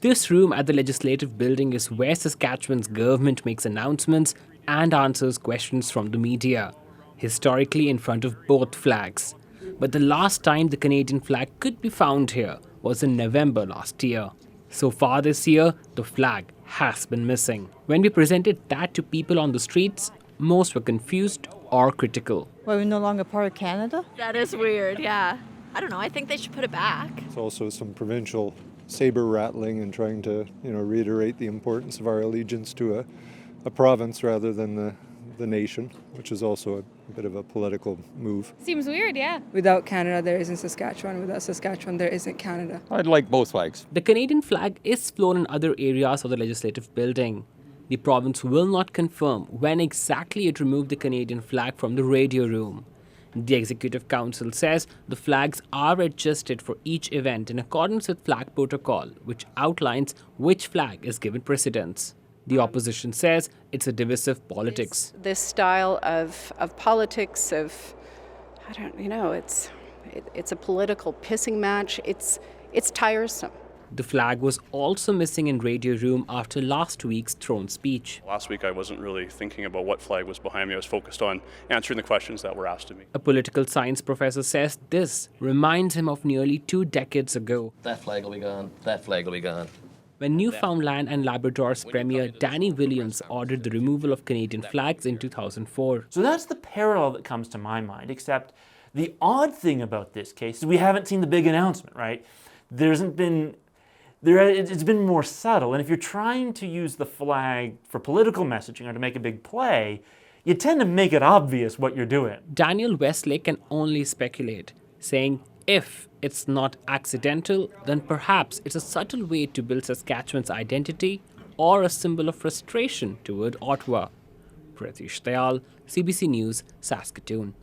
This room at the Legislative Building is where Saskatchewan's government makes announcements and answers questions from the media, historically in front of both flags. But the last time the Canadian flag could be found here was in November last year. So far this year, the flag has been missing. When we presented that to people on the streets, most were confused or critical. Well, we're no longer part of Canada? That is weird, yeah. I don't know, I think they should put it back. It's also some provincial saber rattling and trying to, reiterate the importance of our allegiance to a province rather than the nation, which is also a bit of a political move. Seems weird, yeah. Without Canada, there isn't Saskatchewan. Without Saskatchewan, there isn't Canada. I'd like both flags. The Canadian flag is flown in other areas of the Legislative Building. The province will not confirm when exactly it removed the Canadian flag from the radio room. The Executive Council says the flags are adjusted for each event in accordance with flag protocol, which outlines which flag is given precedence. The opposition says it's a divisive politics. This style of politics, it's a political pissing match. It's tiresome. The flag was also missing in Radio Room after last week's throne speech. Last week I wasn't really thinking about what flag was behind me. I was focused on answering the questions that were asked of me. A political science professor says this reminds him of nearly 2 decades ago. That flag will be gone. That flag will be gone. When Newfoundland and Labrador's Premier Danny Williams ordered the removal of Canadian flags in 2004. So that's the parallel that comes to my mind, except the odd thing about this case is we haven't seen the big announcement, right? It's been more subtle, and if you're trying to use the flag for political messaging or to make a big play, you tend to make it obvious what you're doing. Daniel Westlake can only speculate, saying if it's not accidental, then perhaps it's a subtle way to build Saskatchewan's identity or a symbol of frustration toward Ottawa. Pratish Dayal, CBC News, Saskatoon.